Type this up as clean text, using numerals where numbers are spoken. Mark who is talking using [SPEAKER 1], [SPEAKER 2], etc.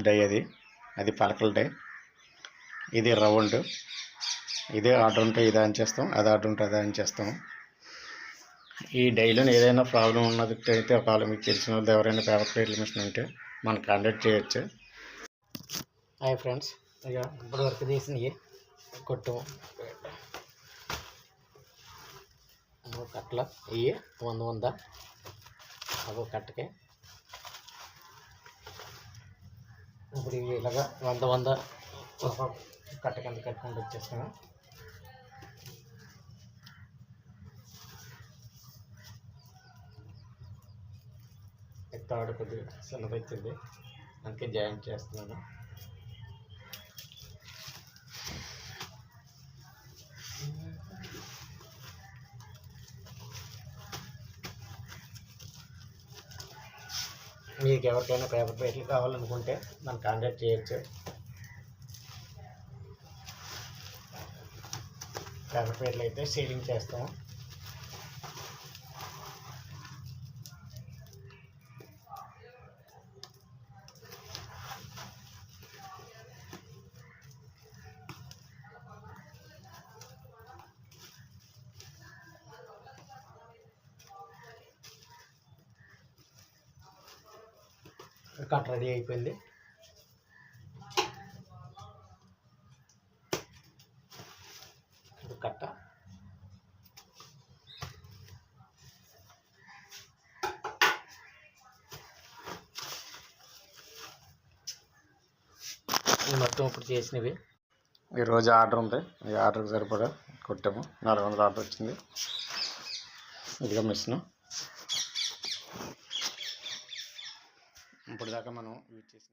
[SPEAKER 1] Die అది పలకల die. ఇది రౌండ్. ఇదే ఆర్డర్ ఉంటే ఇది ఆన్ చేస్తాం, అది ఆర్డర్ ఉంటే అది ఆన్ చేస్తాం. ఈ డైలో ఏదైనా ప్రాబ్లం ఉన్నదైతే ఒకవేళ మీకు తెలిసిన వాళ్ళు ఎవరైనా పేపర్ ప్లేట్ల మిషన్ ఉంటే మనం కాంటాక్ట్ చేయొచ్చు. హాయ్ ఫ్రెండ్స్, ఇక ఇప్పుడు వరకు తీసినవి కొట్టాము. కట్టలు ఇవి 100 ఒక కట్టకి. ఇప్పుడు ఇవి ఇలాగా 100 ఒక కట్ట కింద కట్టుకుంటూ వచ్చేస్తాను. తాడు కొద్దిగా చిన్నదైతుంది, అందుకే జాయింట్ చేస్తున్నాను. మీకు ఎవరికైనా పేపర్ ప్లేట్లు కావాలనుకుంటే నన్ను కాంటాక్ట్ చేయొచ్చు. పేపర్ ప్లేట్లు అయితే సీలింగ్ చేస్తాము. కట్ రెడీ అయిపోయింది. కట్ట మొత్తం ఇప్పుడు చేసినవి. ఈరోజు ఆర్డర్ ఉంది, ఈ ఆర్డర్కి సరిపడా కొట్టాము. 400 ఆర్డర్ వచ్చింది. ఇదిగా మిషన్. ఇప్పుడు దాకా మనం యూజ్ చేసి